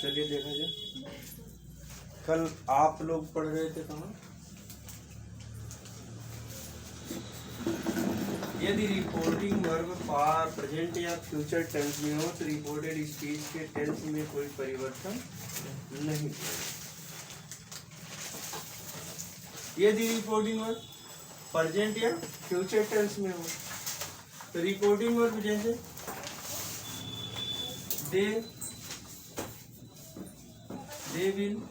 चलिए देखा जाए। कल आप लोग पढ़ रहे थे कहाँ? यदि रिपोर्टिंग वर्ब प्रेजेंट या फ्यूचर टेंस में हो तो रिपोर्टेड स्पीच के टेंस में कोई परिवर्तन नहीं। यदि रिपोर्टिंग वर्ब प्रेजेंट या फ्यूचर टेंस में हो तो रिपोर्टिंग वर्ब जैसे they will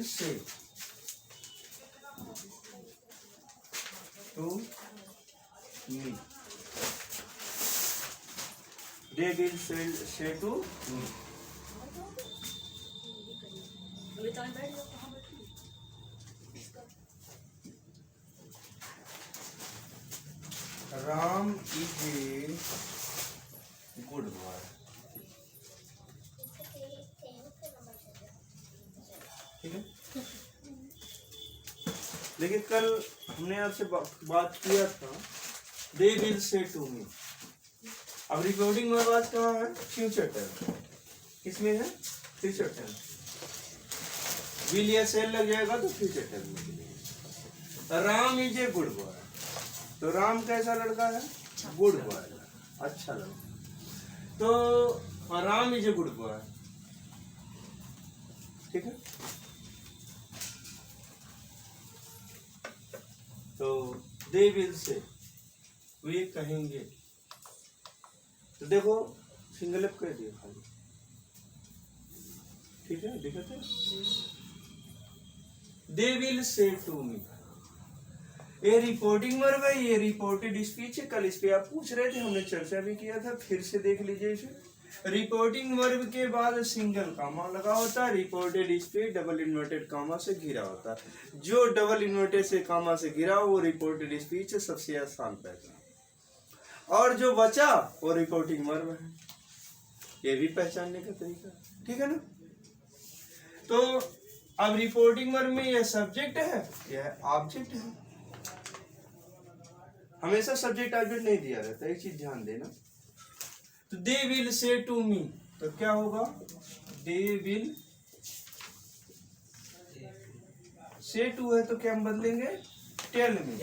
say to me, they will say to me। Ram is a good boy. ठीक है, लेकिन कल हमने आपसे बात किया था दे विल से टू मी। अब रिपोर्टिंग में बात कहाँ है? Future tense. किसमें है? Future tense. विल या सेल लग जाएगा तो फ्यूचर टेंस में। Ram is a good boy, तो राम कैसा लड़का है? गुड बॉय, अच्छा लड़का। तो Ram is a good boy. ठीक है, तो दे विल से वे कहेंगे, तो देखो सिंगल एफ कह दिया खाली। ठीक है, दिक्कत है। दे विल से टू मी, ये रिपोर्टिंग वर्ब है, ये रिपोर्टेड स्पीच है। कल इस पे आप पूछ रहे थे, हमने चर्चा भी किया था, फिर से देख लीजिए इसे। रिपोर्टिंग वर्ब के बाद सिंगल कामा लगा होता है, reported speech double inverted comma से घिरा होता है। जो डबल इन्वर्टेड से कामा से घिरा वो रिपोर्टेड स्पीच है, सबसे आसान पहचान। और जो बचा वो रिपोर्टिंग वर्ब है, ये भी पहचानने का तरीका। ठीक है ना? तो अब रिपोर्टिंग वर्ब में यह सब्जेक्ट है, यह ऑब्जेक्ट है। हमेशा सब्जेक्ट ऑब्जेक्ट नहीं दिया रहता, एक चीज ध्यान देना। तो दे विल से टू मी, तो क्या होगा? दे विल से टू है तो क्या हम बदलेंगे? Tell me.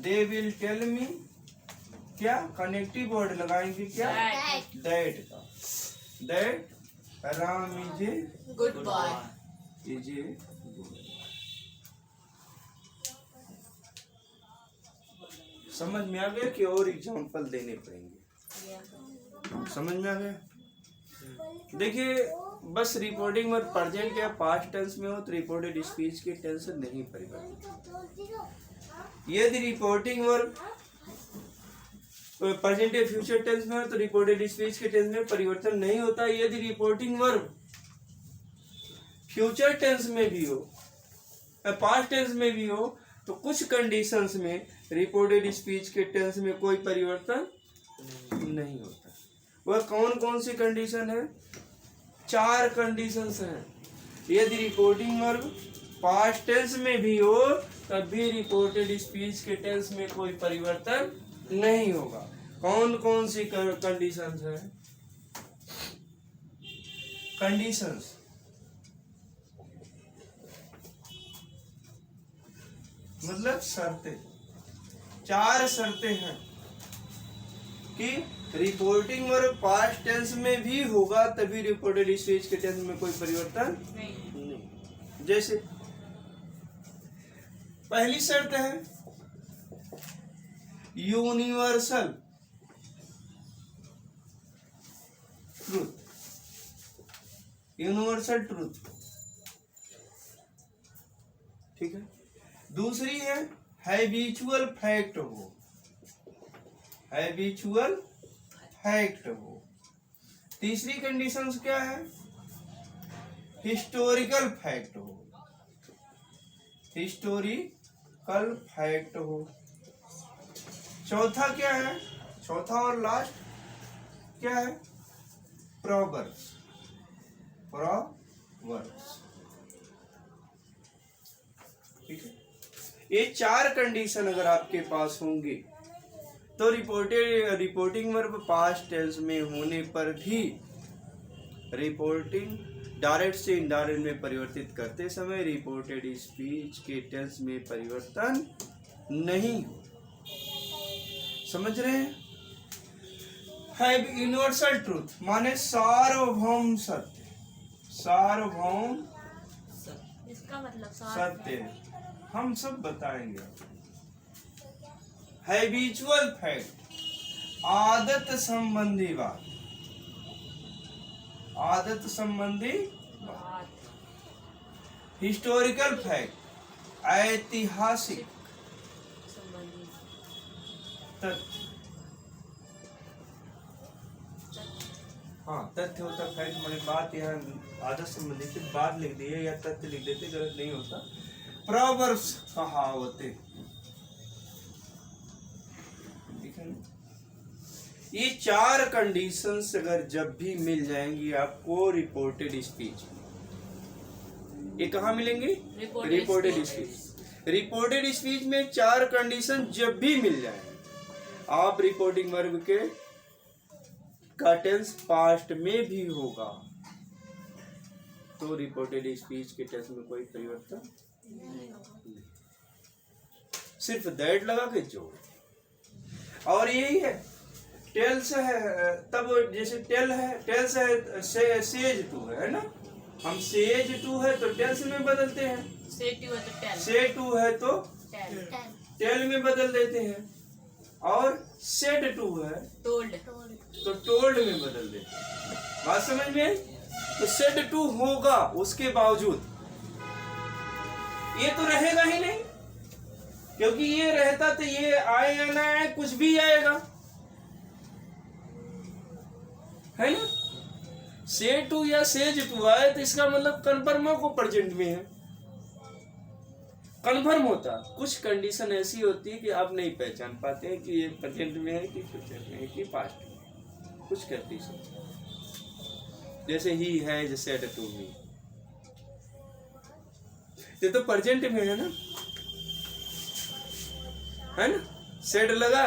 They will tell me, क्या कनेक्टिव वर्ड लगाएंगे? क्या? दैट का। That Ram is a good boy. Is a समझ में आ गया कि और एग्जाम्पल देने पड़ेंगे? समझ में आ गया? देखिए, बस रिपोर्टिंग वर्ब प्रेजेंट या पास्ट टेंस में हो तो रिपोर्टेड स्पीच के टेंस नहीं परिवर्तित। यदि रिपोर्टिंग वर्ब प्रेजेंट या फ्यूचर टेंस में हो तो रिपोर्टेड स्पीच के टेंस में परिवर्तन नहीं होता। यदि रिपोर्टिंग वर्ब फ्यूचर टेंस में भी हो, पास्ट टेंस में भी हो, तो कुछ कंडीशंस में रिपोर्टेड स्पीच के टेंस में कोई परिवर्तन नहीं होता। वह कौन कौन सी कंडीशन है? 4 कंडीशंस हैं। यदि रिपोर्टिंग वर्ब पास्ट टेंस में भी हो तब भी रिपोर्टेड स्पीच के टेंस में कोई परिवर्तन नहीं होगा। कौन कौन सी कंडीशंस हैं? कंडीशंस मतलब शर्तें। 4 शर्तें हैं कि रिपोर्टिंग वर्ब पास्ट टेंस में भी होगा तभी रिपोर्टेड स्पीच के टेंस में कोई परिवर्तन नहीं। जैसे पहली शर्त है यूनिवर्सल ट्रूथ। यूनिवर्सल ट्रूथ, ठीक है। दूसरी है हैबिचुअल फैक्ट हो। हैबिचुअल फैक्ट हो। तीसरी कंडीशन क्या है? हिस्टोरिकल फैक्ट हो। हिस्टोरिकल फैक्ट हो। चौथा क्या है? चौथा और लास्ट क्या है? प्रोवर्ब्स। प्रोवर्ब्स, ठीक है। ये 4 कंडीशन अगर आपके पास होंगे तो रिपोर्टिंग वर्ब पास्ट टेंस में होने पर भी रिपोर्टिंग डायरेक्ट से इनडायरेक्ट में परिवर्तित करते समय रिपोर्टेड स्पीच के टेंस में परिवर्तन नहीं हो। समझ रहे हैं? हैव यूनिवर्सल ट्रूथ माने सार्वभौम सत्य, सार्वभौम इसका मतलब सत्य हम सब बताएंगे। हैबिचुअल फैक्ट आदत संबंधी बात, आदत संबंधी बात। हिस्टोरिकल फैक्ट ऐतिहासिक संबंधी तथ्य, हाँ तथ्य होता फैक्ट माने बात, यहाँ आदत संबंधी से बात लिख दिए या तथ्य लिख देते गलत नहीं होता। प्रॉवर्ब्स कहावतें, ये 4 कंडीशंस अगर जब भी मिल जाएंगी आपको रिपोर्टेड स्पीच, ये कहाँ मिलेंगी? Reported speech. रिपोर्टेड स्पीच में 4 कंडीशन जब भी मिल जाए, आप रिपोर्टिंग वर्ब के का टेंस पास्ट में भी होगा तो रिपोर्टेड स्पीच के टेंस में कोई परिवर्तन नहीं, सिर्फ दैट लगा के जोड़। और यही है टेल्स है, तब जैसे टेल है, टेल्स है सेज टू है ना, हम सेज टू है तो टेल्स में बदलते हैं, से टू है तो टेल में बदल देते हैं, और सेड टू है टोल्ड तो टोल्ड में बदल देते हैं। बात समझ में आई? तो सेड टू होगा, उसके बावजूद ये तो रहेगा ही नहीं, क्योंकि ये रहता तो ये आए या ना आए कुछ भी आएगा, है ना। से टू या सेज टू आए तो इसका मतलब कन्फर्म को प्रेजेंट में है, कन्फर्म होता। कुछ कंडीशन ऐसी होती है कि आप नहीं पहचान पाते हैं कि ये प्रेजेंट में है कि फ्यूचर में है कि पास्ट में, कुछ कंडीशन जैसे ही है जैसे टू मी, ये तो प्रेजेंट में है ना, है ना। सेड लगा,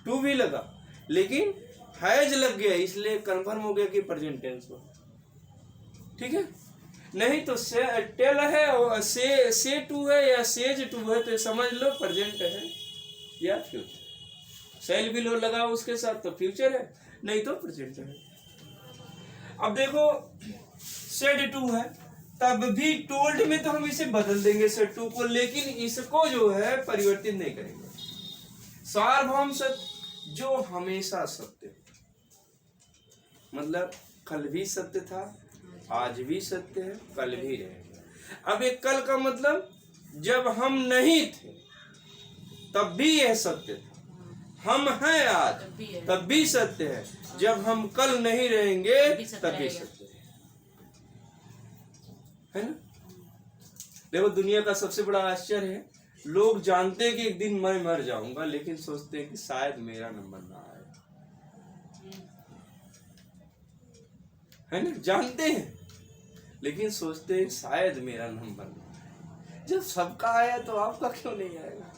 टू भी लगा, लेकिन हैज लग गया इसलिए कंफर्म हो गया कि प्रेजेंट टेंस हो, ठीक है। नहीं तो से टेल है और से टू है या सेज टू है तो समझ लो प्रेजेंट है या फ्यूचर। सेल भी लो लगा उसके साथ तो फ्यूचर है, नहीं तो प्रेजेंट है। अब देखो सेड टू है तब भी टोल्ड में तो हम इसे बदल देंगे सेड टू को, लेकिन इसको जो है परिवर्तित नहीं करेंगे। सार्वभौम सत्य जो हमेशा सत्य, मतलब कल भी सत्य था, आज भी सत्य है, कल भी रहेगा। अब एक कल का मतलब जब हम नहीं थे तब भी यह सत्य था, हम हैं आज तब भी सत्य है, जब हम कल नहीं रहेंगे तब भी सत्य है ना। देखो दुनिया का सबसे बड़ा आश्चर्य है, लोग जानते हैं कि एक दिन मैं मर जाऊंगा लेकिन सोचते हैं कि शायद मेरा नंबर ना आए, है ना। जानते हैं लेकिन सोचते हैं शायद मेरा नंबर ना आए। जब सबका आया तो आपका क्यों नहीं आएगा?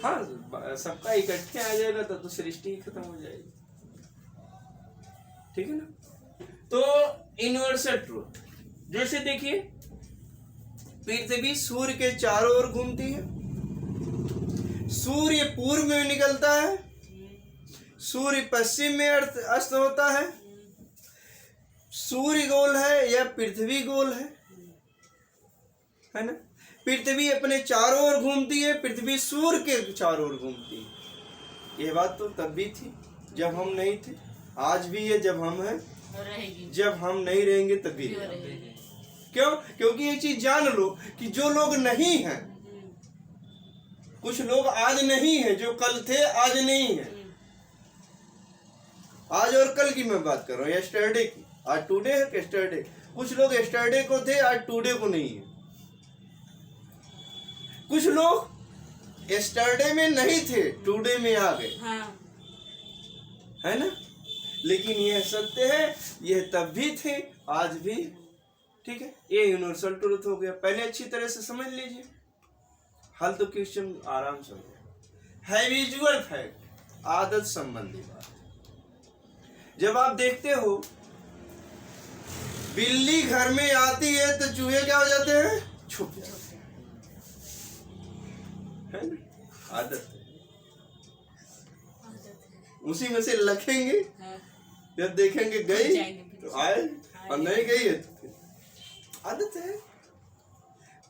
हाँ सबका इकट्ठे आ जाएगा तो सृष्टि खत्म हो जाएगी, ठीक है ना। तो यूनिवर्सल ट्रूथ जैसे देखिए पृथ्वी सूर्य के चारों ओर घूमती है, सूर्य पूर्व में निकलता है, सूर्य पश्चिम में अस्त होता है, सूर्य गोल है या पृथ्वी गोल है ना। पृथ्वी अपने चारों ओर घूमती है, पृथ्वी सूर्य के चारों ओर घूमती है। ये बात तो तब भी थी जब हम नहीं थे, आज भी है जब हम हैं, जब हम नहीं रहेंगे तब भी रहेंगे। क्यों? क्योंकि ये चीज जान लो कि जो लोग नहीं हैं, कुछ लोग आज नहीं है, जो कल थे आज नहीं है। आज और कल की मैं बात कर रहा हूँ, यस्टरडे की। आज टुडे है यस्टरडे, कुछ लोग यस्टरडे को थे आज टुडे को नहीं है। कुछ लोग यस्टरडे में नहीं थे टुडे में आ गए, हाँ। है ना। लेकिन यह सत्य है, यह तब भी थे आज भी, ठीक है। ये यूनिवर्सल ट्रूथ हो गया। पहले अच्छी तरह से समझ लीजिए, हल तो क्वेश्चन आराम से हो गया। है विजुअल फैक्ट आदत संबंधी बात। जब आप देखते हो बिल्ली घर में आती है तो चूहे क्या हो जाते हैं, छुप जाते हैं, है ना? आदत है। उसी में से लखेंगे, जब देखेंगे गई तो आए, और नहीं गई है तो फिर आदत है।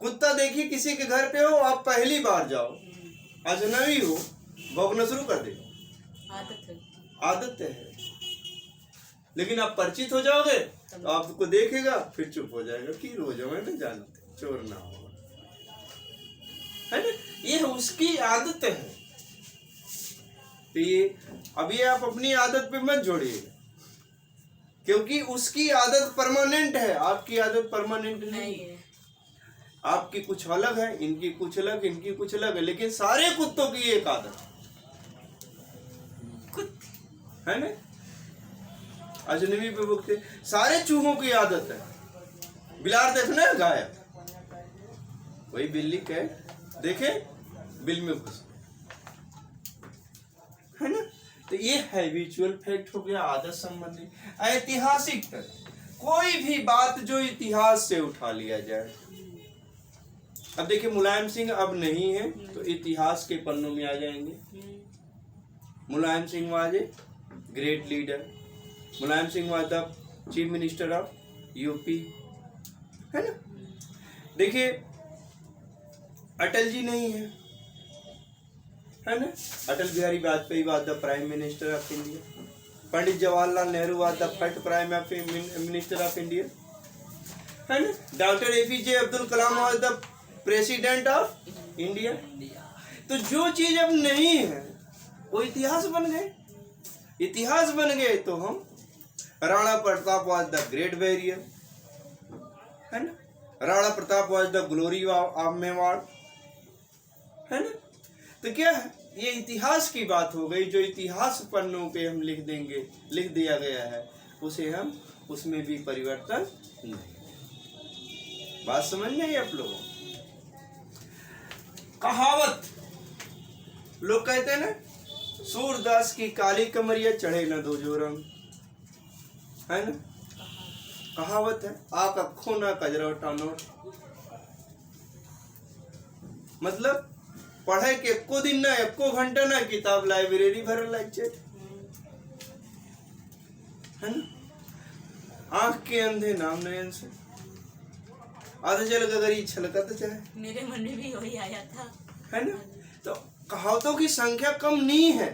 कुत्ता देखिए किसी के घर पे हो, आप पहली बार जाओ, अजनबी हो, भौंकना शुरू कर देगा। आदत है। लेकिन आप परिचित हो जाओगे तो आपको देखेगा फिर चुप हो जाएगा कि रोज मैं नहीं जानते, चोर ना हो, है ना? ये उसकी आदत है। तो ये अभी आप अपनी आदत पे मत जोड़िएगा, क्योंकि उसकी आदत परमानेंट है, आपकी आदत परमानेंट नहीं है। आपकी कुछ अलग है, इनकी कुछ अलग, इनकी कुछ अलग है, लेकिन सारे कुत्तों की एक आदत है ना? अजनबी पे भुगते, सारे चूहों की आदत है। बिलार देखना है गायब, वही बिल्ली के देखे बिल में घुस, है ना? तो ये हैबिचुअल फैक्ट हो गया, आदत संबंधी। ऐतिहासिक कोई भी बात जो इतिहास से उठा लिया जाए। अब देखिए मुलायम सिंह अब नहीं है तो इतिहास के पन्नों में आ जाएंगे। Mulayam Singh was a great leader, Mulayam Singh was the chief minister of UP, है ना? देखिए अटल जी नहीं है ना? Atal Bihari Vajpayee was the prime minister of India. Pandit Jawaharlal Nehru was the first prime minister of India, है ना? Doctor APJ Abdul Kalam was the president of India. तो जो चीज अब नहीं है वो इतिहास बन गए। इतिहास बन गए तो हम Rana Pratap was the great warrior, है ना? Rana Pratap was the glory of Mewar, है ना? तो क्या है, ये इतिहास की बात हो गई। जो इतिहास पन्नों पे हम लिख देंगे, लिख दिया गया है, उसे हम उसमें भी परिवर्तन नहीं। बात समझ में आई आप लोगों? कहावत, लोग कहते हैं ना, सूरदास की काली कमरिया चढ़े न दो जो रंग, है ना? कहावत है, आका खोना कजरौटा नोट। मतलब पढ़े के एको दिन ना, एको घंटा ना, किताब लाइब्रेरी भरल लाइक, है ना? आंख के अंधे नाम नयन से, आधा जल गगरी छलकत चाहे। मेरे मन में भी वही आया था, है ना? तो कहावतों की संख्या कम नहीं है,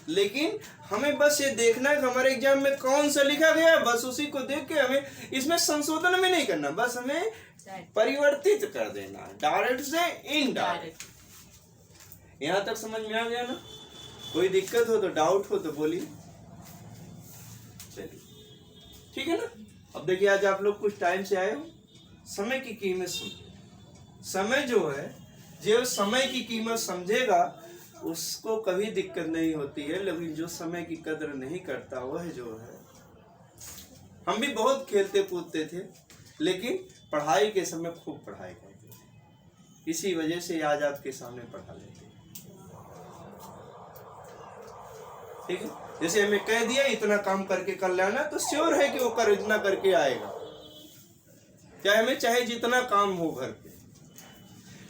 लेकिन हमें बस ये देखना है कि हमारे एग्जाम में कौन सा लिखा गया है, बस उसी को देख के हमें इसमें संशोधन में नहीं करना, बस हमें परिवर्तित कर देना, डायरेक्ट से इनडायरेक्ट। यहाँ तक समझ में आ गया ना? कोई दिक्कत हो तो, डाउट हो तो बोलिए। चलिए ठीक है ना? अब देखिए आज आप लोग कुछ टाइम से आए हो, समय की कीमत समझो। समय जो है, जो समय की कीमत समझेगा उसको कभी दिक्कत नहीं होती है, लेकिन जो समय की कदर नहीं करता वह जो है, हम भी बहुत खेलते कूदते थे, लेकिन पढ़ाई के समय खूब पढ़ाई करते थे, इसी वजह से आज आपके सामने पढ़ा लेते। ठीक है? जैसे हमें कह दिया इतना काम करके कर लेना, तो श्योर है कि वो कर इतना करके आएगा, चाहे हमें चाहे जितना काम हो घर पे,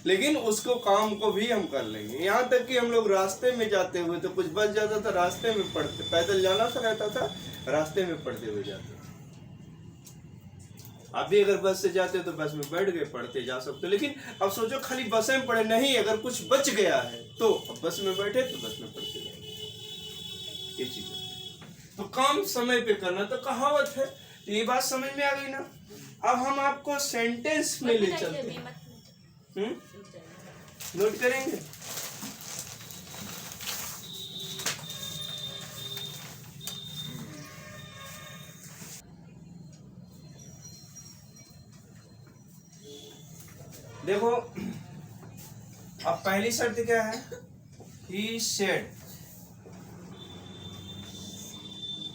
लेकिन उसको काम को भी हम कर लेंगे। यहाँ तक कि हम लोग रास्ते में जाते हुए तो कुछ बच जाता था, रास्ते में पढ़ते, पैदल जाना सा रहता था, रास्ते में पढ़ते हुए जाते। आप भी अगर बस से जाते हो तो बस में बैठ गए, पढ़ते जा सकते हो। लेकिन अब सोचो खाली बस में पढ़े नहीं, अगर कुछ बच गया है तो अब बस में बैठे तो बस में पढ़ते जाए, ये चीज है। तो काम समय पे करना तो कहावत है। तो ये बात समझ में आ गई ना? अब हम आपको सेंटेंस में ले चलते हैं, नोट करेंगे। देखो अब पहली शर्त क्या है? He said,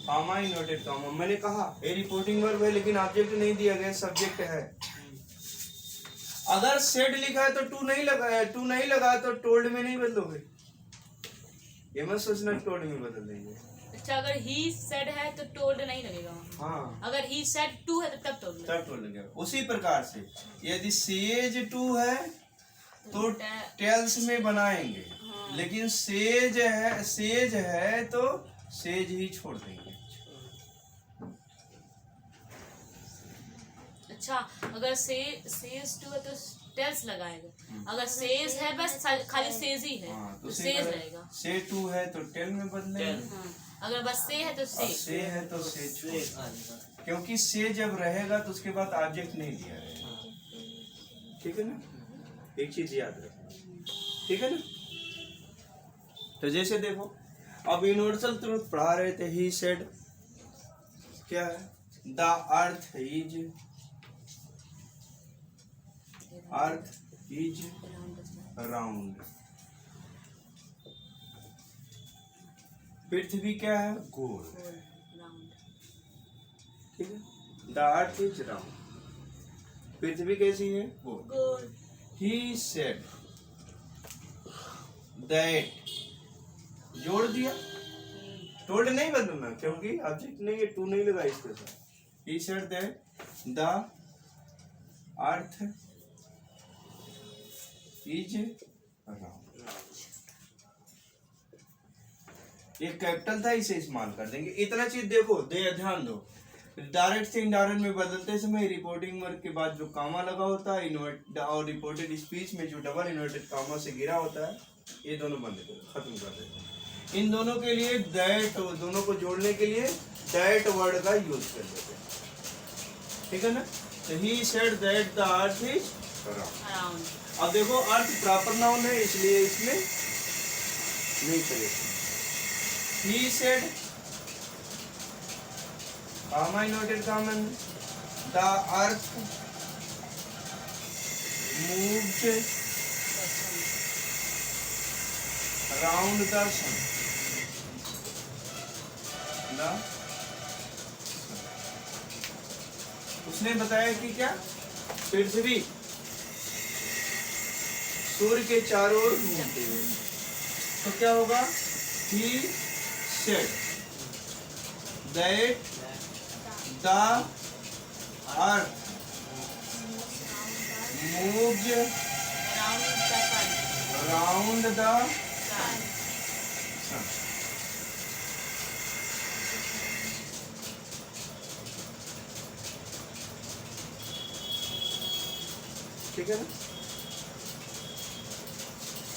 comma noted comma. मैंने कहा ए रिपोर्टिंग वर्ब है, लेकिन ऑब्जेक्ट नहीं दिया गया, सब्जेक्ट है। अगर सेड लिखा है तो टू नहीं लगा है, टू नहीं लगा तो टोल्ड में नहीं बदलोगे, ये मत सोचना टोल्ड में बदल देंगे। अच्छा, अगर ही सेड है तो टोल्ड नहीं लगेगा वहाँ। हाँ, अगर ही सेड टू है तो तब टोल्ड तब टोल्ड लगेगा। उसी प्रकार से यदि सेज टू है तो टेल्स में बनाएंगे, लेकिन सेज है तो सेज ही छोड़ देंगे। अच्छा, अगर सेज टू है तो टेल्स लगाएगा, अगर सेज है बस खाली सेज ही है हाँ, तो सेज रहेगा। से टू है तो टेल में बदलेंगे, हाँ, अगर बस से है तो और से। से है तो से छोड़, क्योंकि से जब रहेगा तो उसके बाद ऑब्जेक्ट नहीं दिया रहेगा। ठीक है ना, एक चीज याद रखना, ठीक है ना। तो जैसे देखो, अब यूनिवर्सल ट्रूथ पढ़ा रहे थे, ही सेड क्या है, द अर्थ इज राउंड। पृथ्वी क्या है, गोल। ठीक है, द अर्थ इज राउंड, पृथ्वी कैसी है, गोल। ही सेड दैट, जोड़ दिया, टोल्ड नहीं बदलना क्योंकि ऑब्जेक्ट नहीं है, टू नहीं लगा इसके साथ। ही said that the earth is round. ये कैपिटल था, इसे इस्तेमाल कर देंगे। इतना चीज देखो, ध्यान दो, डायरेक्ट से इनडायरेक्ट में बदलते समय रिपोर्टिंग वर्ग के बाद जो कामा लगा होता है, इन्वर्ट और रिपोर्टेड स्पीच में जो डबल इन्वर्टेड कामा से गिरा होता है, ये दोनों बंद कर खत्म कर देते हैं। इन दोनों के लिए दैट, दोनों को जोड़ने के लिए दैट वर्ड का यूज कर देते हैं। ठीक है ना। तो ही said that the earth is round. अब देखो, अर्थ प्रॉपर नाउन है इसलिए इसमें नहीं चलेगा। He said comma inverted commas the earth moved around the sun. उसने बताया कि क्या, पृथ्वी सूर्य के चारों ओर घूमती है। तो क्या होगा, he said that the earth moved around the sun. ठीक है ना।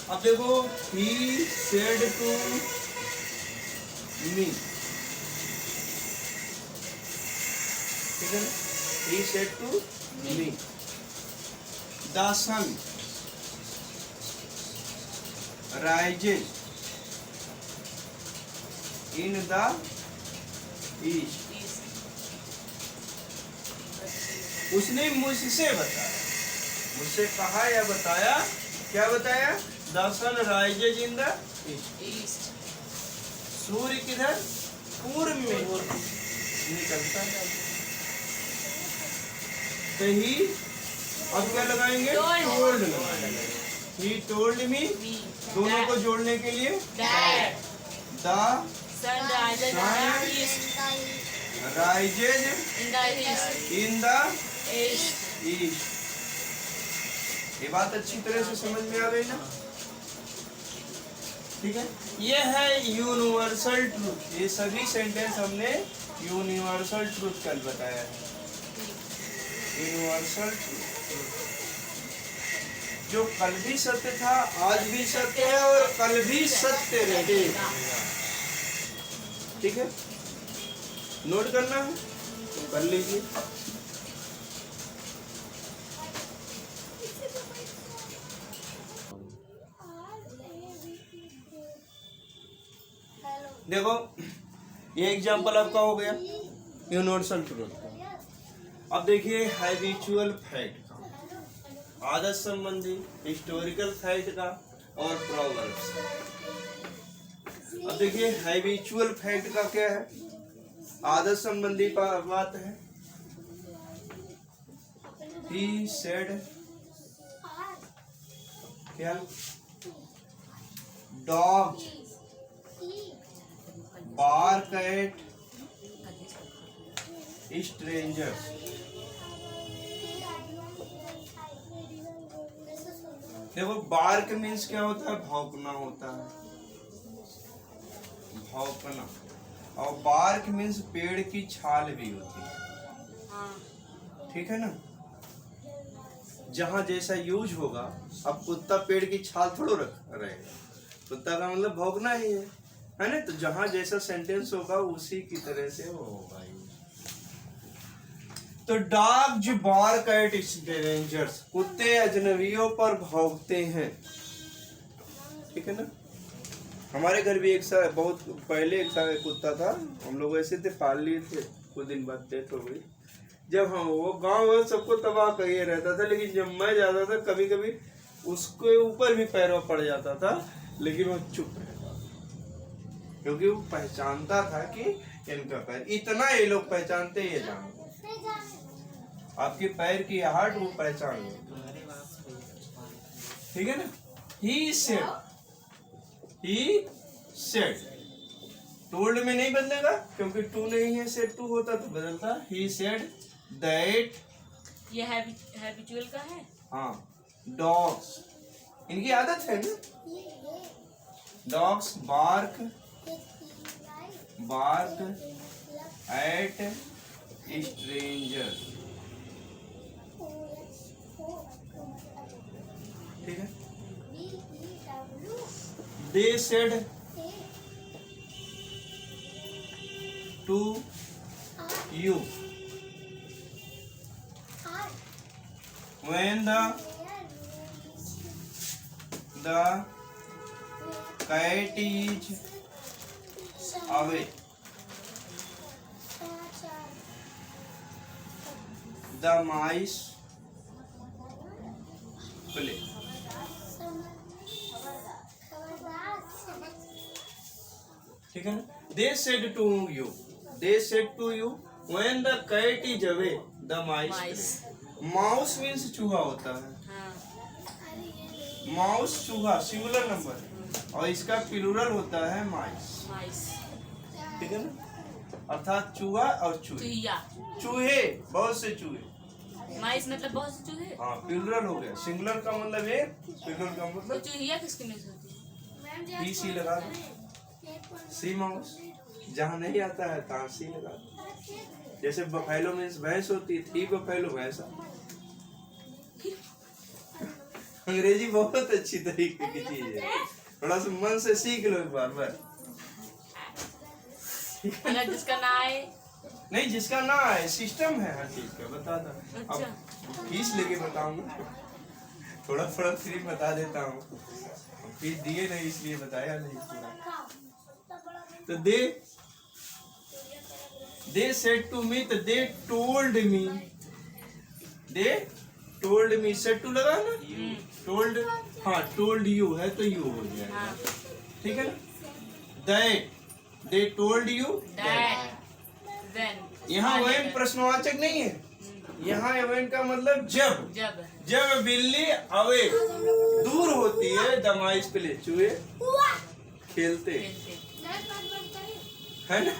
अब देखो, ही सेड टू मी, ठीक है ना, he said to me the sun rises in the east. उसने मुझसे बताया, मुझसे कहा या बताया, क्या बताया, the sun rises in the east. सूर्य किधर, पूर्व में निकलता है। तो ही, अब क्या लगाएंगे, टोल्ड लगाएंगे। ही टोल्ड मी, दोनों को जोड़ने के लिए the sun rises in the east. ये बात अच्छी तरह से समझ में आ गई ना। ठीक है, ये है यूनिवर्सल ट्रूथ। ये सभी सेंटेंस हमने यूनिवर्सल ट्रूथ कल बताया है। यूनिवर्सल ट्रूथ जो कल भी सत्य था, आज भी सत्य है और कल भी सत्य रहेगा। ठीक है, नोट करना है तो कर लीजिए। देखो, ये एग्जांपल आपका हो गया यूनिवर्सल ट्रूथ का। अब देखिए हैबिचुअल फैक्ट का, आदत संबंधी, हिस्टोरिकल फैक्ट का और प्रोवर्ब्स। अब देखिए हैबिचुअल फैक्ट का क्या है, आदत संबंधी बात है। ही सेड क्या, डॉग बार्क एट स्ट्रेंजर्स। देखो बार्क मीन्स क्या होता है, भौंकना होता है, भौंकना। और बार्क मीन्स पेड़ की छाल भी होती है, हाँ। ठीक है ना। जहां जैसा यूज होगा, अब कुत्ता पेड़ की छाल थोड़ो रहेगा, कुत्ता का मतलब भौंकना ही है ना। तो जहां जैसा सेंटेंस होगा उसी की तरह से वो होगा। तो डॉग्स बार्क एट स्ट्रेंजर्स, कुत्ते अजनबियों पर भौंकते हैं, ठीक है ना। हमारे घर भी एक साल बहुत पहले एक साल कुत्ता था, हम लोग ऐसे थे, पाल लिए थे, कुछ दिन बाद डेथ हो गई। जब हम वो गांव सबको तबाह करिए रहता था, लेकिन जब मैं जाता था कभी कभी उसके ऊपर भी पैरों पड़ जाता था, लेकिन वो चुप रहता था, क्योंकि वो पहचानता था कि इनका पैर, इतना ये लोग पहचानते, ये जानते, आपके पैर की आहट वो पहचान लो, ठीक है ना। ही सेड, टोल्ड में नहीं बदलेगा क्योंकि टू नहीं है, सेड टू होता तो बदलता। ही सेड दैट, ये हैबिचुअल का है। हाँ, डॉग्स, इनकी आदत है ना, डॉग्स बार्क एट स्ट्रेंजर, ठीक है। They said to you when the cat is away, the mice play, ठीक है ना। they said to you when the cat is away the mice play। Mouse means चूहा होता है, हाँ। माउस चूहा सिंगुलर नंबर, और इसका प्लूरल होता है माइस, ठीक है ना। अर्थात चूहा और चूहे, चूहे, बहुत से चूहे, माइस मतलब बहुत से चूहे। हाँ, प्लूरल हो गया, सिंगुलर का मतलब है, प्लूरल का तो मतलब चूहिया किसकी मीन्स होती है? ही सी लगा दो, सी माउस, जहाँ नहीं आता है तहाँ सी लगा दो। जैसे बफेलो मीन्स भैंस होती है, थी बफेलो भैंसा। अंग्रेजी बहुत अच्छी तरीके की चीज है, थोड़ा सा मन से सीख लो एक बार बस। अगर जिसका ना आए, नहीं, जिसका ना आए, सिस्टम है हर चीज का, बता दो। अच्छा। अब फीस लेके बताऊंगा, थोड़ा थोड़ा फ्री बता देता हूँ, फीस दिए नहीं इसलिए बताया नहीं पूरा। तो दे सेड टू मी, तो they told me, said to लगा ना, टोल्ड, हाँ, टोल्ड यू है तो यू हो जाएगा, हाँ। ठीक है ना। They told you that, when, यहाँ वेन प्रश्नवाचक नहीं है, यहाँ वेन का मतलब जब बिल्ली अवे दूर होती है, द माइस प्ले, चूहे खेलते है ना।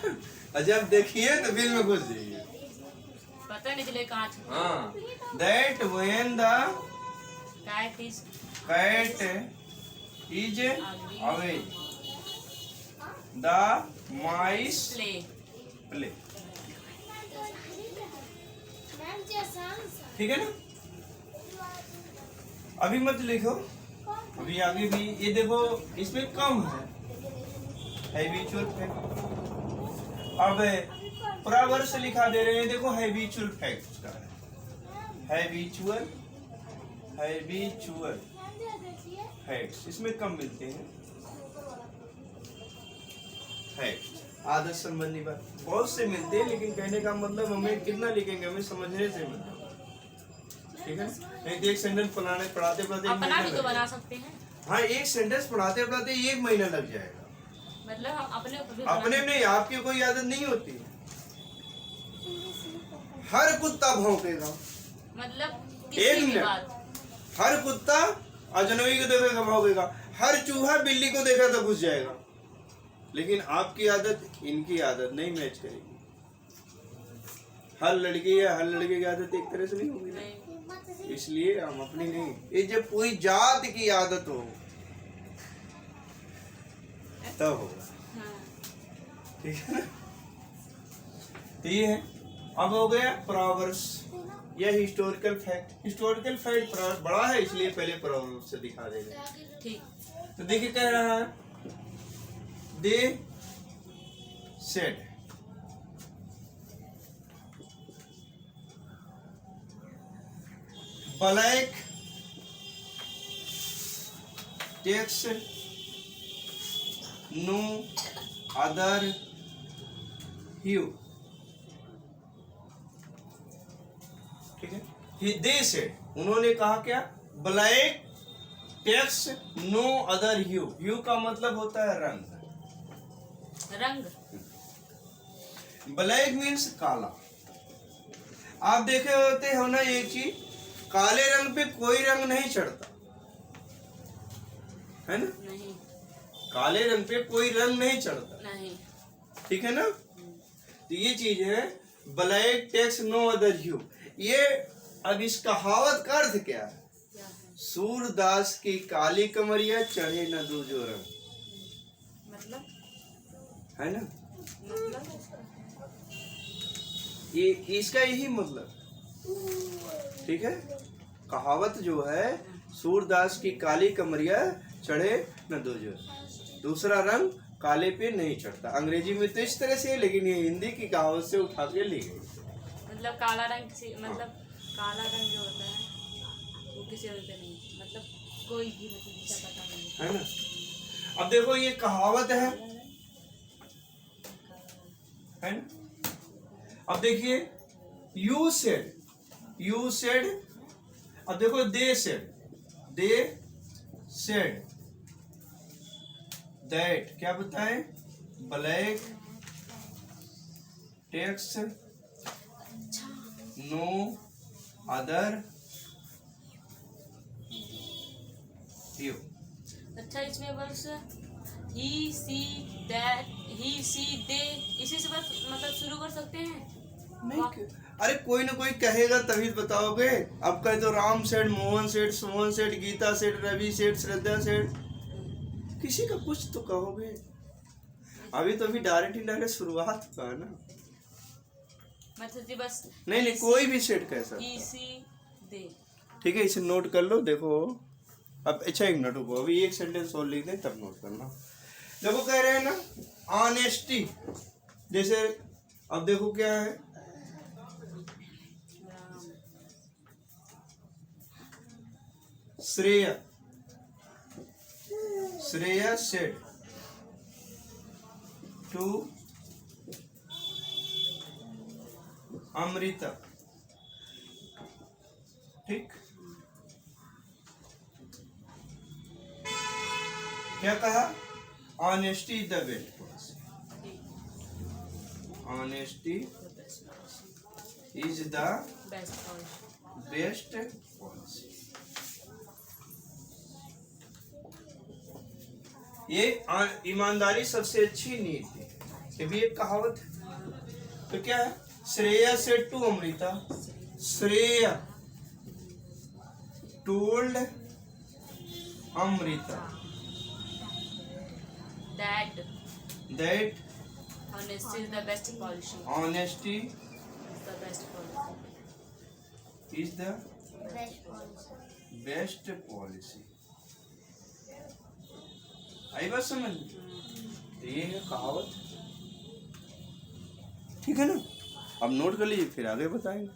और जब देखिए तो बिल में घुस जाइए, पता नहीं चले कहाँ छुपा। हाँ, that when the cat is away the mice play, ठीक है ना। अभी मत लिखो, अभी आगे भी ये देखो, इसमें कम है हैबिचुअल फैक्ट। अब बराबर से लिखा दे रहे हैं, देखो हैबिचुअल फैक्ट का है, हैबिचुअल फैक्ट्स, इसमें कम मिलते हैं फैक्ट, आदत संबंधी बात बहुत से मिलते हैं, लेकिन कहने का मतलब हमें कितना लिखेंगे, हमें समझने से मतलब, ठीक है ना। नहीं तो एक सेंटेंस पढ़ाते अपना भी तो बना सकते हैं। हाँ, एक सेंटेंस पढ़ाते 1 महीना लग जाएगा, मतलब हम अपने नहीं, आपकी कोई आदत नहीं होती। हर कुत्ता भौंकेगा, मतलब एक मिनट, हर कुत्ता अजनबी को देखेगा भौंकेगा, हर चूहा बिल्ली को देखा तो घुस जाएगा, लेकिन आपकी आदत इनकी आदत नहीं मैच करेगी। हर लड़की या हर लड़के की आदत एक तरह से नहीं होगी ना। नहीं। इसलिए हम अपनी नहीं, ये जब पूरी जात की आदत हो तब होगा। हाँ। ठीक है ना। तो ये है। अब हो गया प्रोवर्ब्स, यह हिस्टोरिकल फैक्ट। हिस्टोरिकल फैक्ट बड़ा है इसलिए पहले प्रोवर्ब्स से दिखा देगा। ठीक। तो देखिए कह रहा है they said, black takes no other hue. ठीक है। दे सेड, उन्होंने कहा क्या? Black takes no other hue. Hue का मतलब होता है रंग। रंग। ब्लैक मीन्स काला। आप देखे होते हो ना एक चीज, काले रंग पे कोई रंग नहीं चढ़ता है ना। नहीं। काले रंग पे कोई रंग नहीं चढ़ता। नहीं। ठीक है ना। तो ये चीज है ब्लैक टेक्स नो अदर ह्यू। ये अब इस कहावत का अर्थ क्या है? क्या है? सूरदास की काली कमरिया चढ़े न दूजो रंग, मतलब है ना। मतलब ये इसका यही मतलब। ठीक है। कहावत जो है सूरदास की काली कमरिया चढ़े न दूजो, दूसरा रंग काले पे नहीं चढ़ता। अंग्रेजी में तो इस तरह से है, लेकिन ये हिंदी की कहावत से उठा के ली गई। मतलब काला रंग मतलब काला रंग जो होता है वो किसी और पे नहीं, मतलब कोई भी मतलब ऐसा पता नहीं है ना। अब देखो ये कहावत है ना। अब देखिए यू सेड, यू सेड। अब देखो they said, they said that, क्या बताए? ब्लैक टेक्स नो अदर ह्यू। अच्छा इसमें बस ही सी दैट, ही सी दे, इसी से बस मतलब शुरू कर सकते हैं। नहीं, अरे कोई ना कोई कहेगा तभी तो बताओगे। अब कहे तो राम सेठ, मोहन सेठ, सुमन सेठ, गीता सेठ, रवि सेठ, श्रद्धा सेठ, किसी का कुछ तो कहोगे। अभी तो अभी डायरेक्ट इनडायरेक्ट शुरुआत का है ना। मतलब जी बस नहीं कोई भी सेठ कह सकता ही है। सी दे। ठीक है, इसे नोट कर लो। देखो अब अच्छा एक मिनट रुको, अभी एक सेंटेंस और लिख दें तब नोट करना। देखो कह रहे हैं ना ऑनेस्टी, जैसे अब देखो क्या है, श्रेया, श्रेया सेड टू अमृता। ठीक, क्या कहा? Honesty is the best policy, honesty is the best policy. ये ईमानदारी सबसे अच्छी नीति है, ये भी एक कहावत है। तो क्या है? Shreya said to Amrita, Shreya told Amrita that honesty is the best policy. honesty It's the best policy. is the best policy। आई बात समझ? ये है कहावत। ठीक है ना। अब नोट कर लीजिए, फिर आगे बताएंगे।